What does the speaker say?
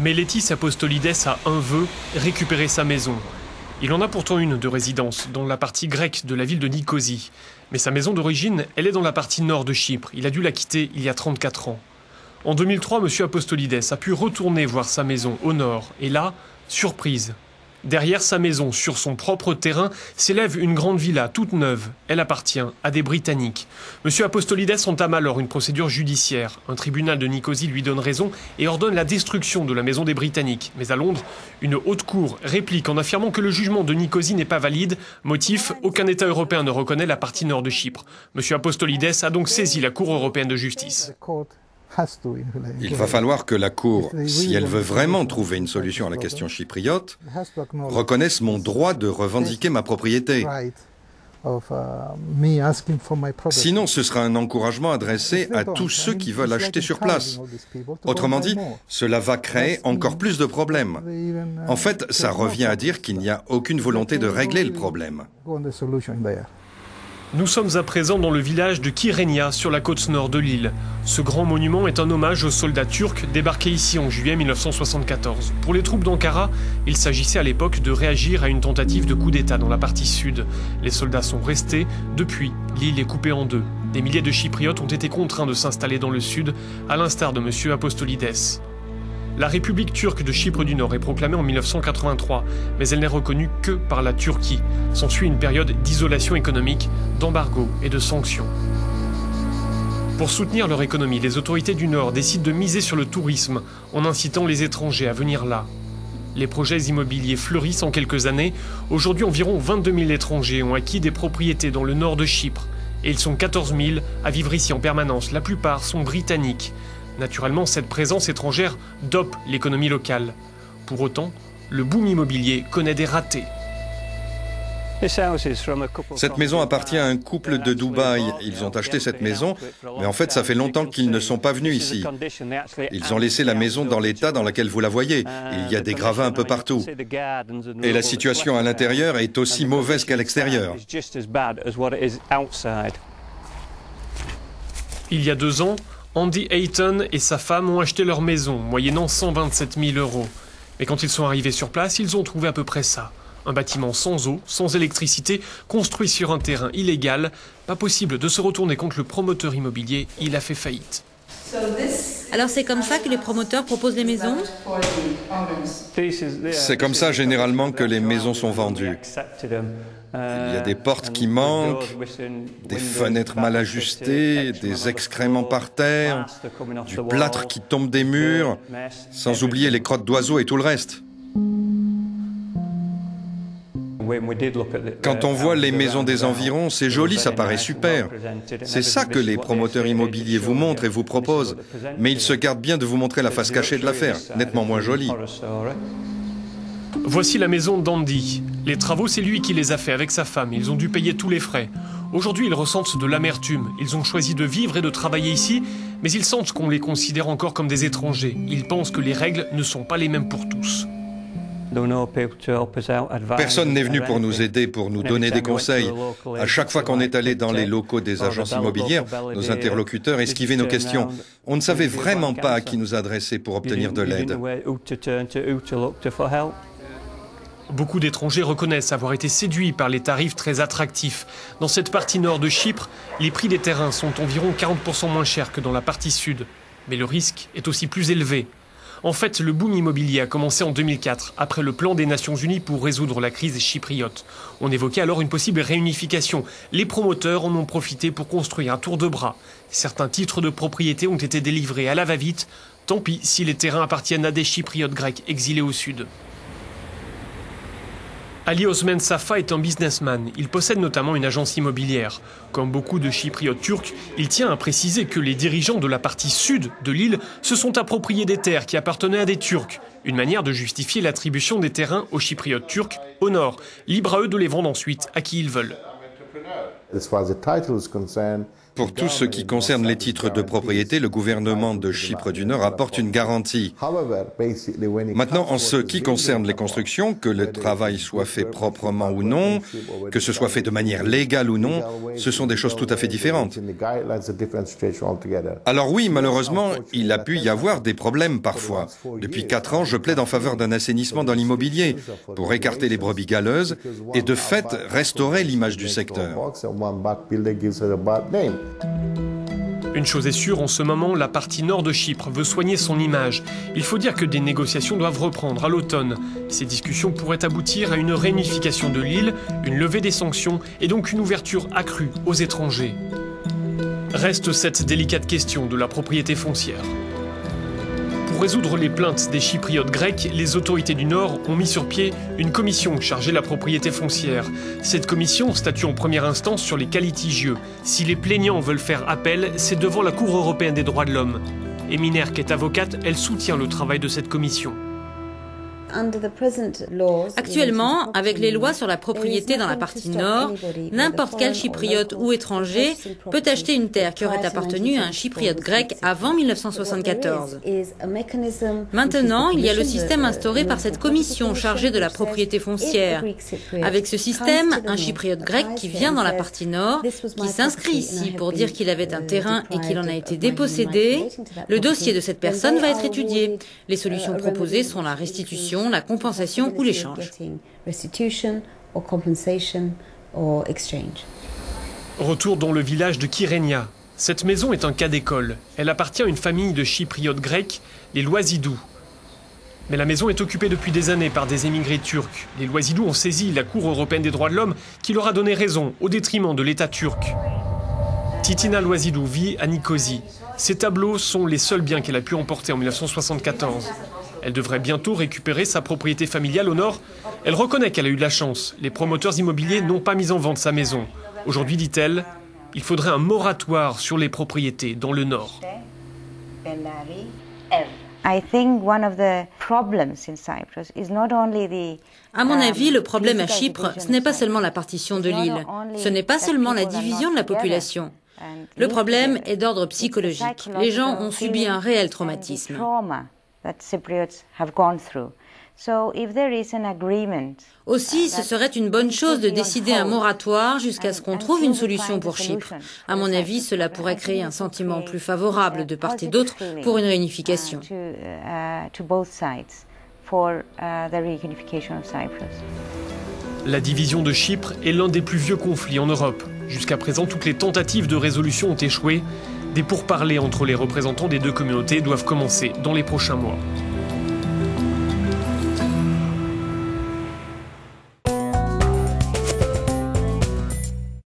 Mais Létis Apostolides a un vœu, récupérer sa maison. Il en a pourtant une de résidence, dans la partie grecque de la ville de Nicosie. Mais sa maison d'origine, elle est dans la partie nord de Chypre. Il a dû la quitter il y a 34 ans. En 2003, M. Apostolides a pu retourner voir sa maison au nord. Et là, surprise. Derrière sa maison, sur son propre terrain, s'élève une grande villa toute neuve. Elle appartient à des Britanniques. M. Apostolides entame alors une procédure judiciaire. Un tribunal de Nicosie lui donne raison et ordonne la destruction de la maison des Britanniques. Mais à Londres, une haute cour réplique en affirmant que le jugement de Nicosie n'est pas valide. Motif, aucun État européen ne reconnaît la partie nord de Chypre. M. Apostolides a donc saisi la Cour européenne de justice. Il va falloir que la Cour, si elle veut vraiment trouver une solution à la question chypriote, reconnaisse mon droit de revendiquer ma propriété. Sinon, ce sera un encouragement adressé à tous ceux qui veulent acheter sur place. Autrement dit, cela va créer encore plus de problèmes. En fait, ça revient à dire qu'il n'y a aucune volonté de régler le problème. Nous sommes à présent dans le village de Kyrenia, sur la côte nord de l'île. Ce grand monument est un hommage aux soldats turcs débarqués ici en juillet 1974. Pour les troupes d'Ankara, il s'agissait à l'époque de réagir à une tentative de coup d'État dans la partie sud. Les soldats sont restés. Depuis, l'île est coupée en deux. Des milliers de Chypriotes ont été contraints de s'installer dans le sud, à l'instar de M. Apostolides. La République turque de Chypre du Nord est proclamée en 1983, mais elle n'est reconnue que par la Turquie. S'ensuit une période d'isolation économique, d'embargo et de sanctions. Pour soutenir leur économie, les autorités du Nord décident de miser sur le tourisme en incitant les étrangers à venir là. Les projets immobiliers fleurissent en quelques années. Aujourd'hui, environ 22 000 étrangers ont acquis des propriétés dans le nord de Chypre. Et ils sont 14 000 à vivre ici en permanence. La plupart sont britanniques. Naturellement, cette présence étrangère dope l'économie locale. Pour autant, le boom immobilier connaît des ratés. Cette maison appartient à un couple de Dubaï. Ils ont acheté cette maison, mais en fait, ça fait longtemps qu'ils ne sont pas venus ici. Ils ont laissé la maison dans l'état dans lequel vous la voyez. Il y a des gravats un peu partout. Et la situation à l'intérieur est aussi mauvaise qu'à l'extérieur. Il y a 2 ans, Andy Hayton et sa femme ont acheté leur maison, moyennant 127 000 €. Mais quand ils sont arrivés sur place, ils ont trouvé à peu près ça. Un bâtiment sans eau, sans électricité, construit sur un terrain illégal. Pas possible de se retourner contre le promoteur immobilier, il a fait faillite. Alors c'est comme ça que les promoteurs proposent les maisons ? C'est comme ça généralement que les maisons sont vendues. Il y a des portes qui manquent, des fenêtres mal ajustées, des excréments par terre, du plâtre qui tombe des murs, sans oublier les crottes d'oiseaux et tout le reste. Quand on voit les maisons des environs, c'est joli, ça paraît super. C'est ça que les promoteurs immobiliers vous montrent et vous proposent. Mais ils se gardent bien de vous montrer la face cachée de l'affaire, nettement moins jolie. Voici la maison d'Andy. Les travaux, c'est lui qui les a fait avec sa femme. Ils ont dû payer tous les frais. Aujourd'hui, ils ressentent de l'amertume. Ils ont choisi de vivre et de travailler ici, mais ils sentent qu'on les considère encore comme des étrangers. Ils pensent que les règles ne sont pas les mêmes pour tous. Personne n'est venu pour nous aider, pour nous donner des conseils. À chaque fois qu'on est allé dans les locaux des agences immobilières, nos interlocuteurs esquivaient nos questions. On ne savait vraiment pas à qui nous adresser pour obtenir de l'aide. Beaucoup d'étrangers reconnaissent avoir été séduits par les tarifs très attractifs. Dans cette partie nord de Chypre, les prix des terrains sont environ 40% moins chers que dans la partie sud. Mais le risque est aussi plus élevé. En fait, le boom immobilier a commencé en 2004, après le plan des Nations Unies pour résoudre la crise chypriote. On évoquait alors une possible réunification. Les promoteurs en ont profité pour construire à tour de bras. Certains titres de propriété ont été délivrés à la va-vite. Tant pis si les terrains appartiennent à des Chypriotes grecs exilés au sud. Ali Osman Safa est un businessman. Il possède notamment une agence immobilière. Comme beaucoup de Chypriotes turcs, il tient à préciser que les dirigeants de la partie sud de l'île se sont appropriés des terres qui appartenaient à des Turcs. Une manière de justifier l'attribution des terrains aux Chypriotes turcs au nord. Libre à eux de les vendre ensuite à qui ils veulent. Pour tout ce qui concerne les titres de propriété, le gouvernement de Chypre du Nord apporte une garantie. Maintenant, en ce qui concerne les constructions, que le travail soit fait proprement ou non, que ce soit fait de manière légale ou non, ce sont des choses tout à fait différentes. Alors oui, malheureusement, il a pu y avoir des problèmes parfois. Depuis 4 ans, je plaide en faveur d'un assainissement dans l'immobilier pour écarter les brebis galeuses et de fait restaurer l'image du secteur. Une chose est sûre, en ce moment, la partie nord de Chypre veut soigner son image. Il faut dire que des négociations doivent reprendre à l'automne. Ces discussions pourraient aboutir à une réunification de l'île, une levée des sanctions et donc une ouverture accrue aux étrangers. Reste cette délicate question de la propriété foncière. Pour résoudre les plaintes des Chypriotes grecs, les autorités du Nord ont mis sur pied une commission chargée de la propriété foncière. Cette commission statue en première instance sur les cas litigieux. Si les plaignants veulent faire appel, c'est devant la Cour européenne des droits de l'homme. Eminer, qui est avocate, elle soutient le travail de cette commission. Actuellement, avec les lois sur la propriété dans la partie nord, n'importe quel chypriote ou étranger peut acheter une terre qui aurait appartenu à un chypriote grec avant 1974. Maintenant, il y a le système instauré par cette commission chargée de la propriété foncière. Avec ce système, un chypriote grec qui vient dans la partie nord, qui s'inscrit ici pour dire qu'il avait un terrain et qu'il en a été dépossédé, le dossier de cette personne va être étudié. Les solutions proposées sont la restitution, la compensation ou l'échange. Retour dans le village de Kyrenia. Cette maison est un cas d'école. Elle appartient à une famille de chypriotes grecs, les Loisidou. Mais la maison est occupée depuis des années par des émigrés turcs. Les Loisidou ont saisi la Cour européenne des droits de l'homme qui leur a donné raison au détriment de l'État turc. Titina Loisidou vit à Nicosie. Ces tableaux sont les seuls biens qu'elle a pu emporter en 1974. Elle devrait bientôt récupérer sa propriété familiale au nord. Elle reconnaît qu'elle a eu de la chance. Les promoteurs immobiliers n'ont pas mis en vente sa maison. Aujourd'hui, dit-elle, il faudrait un moratoire sur les propriétés dans le nord. À mon avis, le problème à Chypre, ce n'est pas seulement la partition de l'île, ce n'est pas seulement la division de la population. Le problème est d'ordre psychologique. Les gens ont subi un réel traumatisme. Aussi, ce serait une bonne chose de décider un moratoire jusqu'à ce qu'on trouve une solution pour Chypre. À mon avis, cela pourrait créer un sentiment plus favorable de part et d'autre pour une réunification. La division de Chypre est l'un des plus vieux conflits en Europe. Jusqu'à présent, toutes les tentatives de résolution ont échoué. Des pourparlers entre les représentants des deux communautés doivent commencer dans les prochains mois.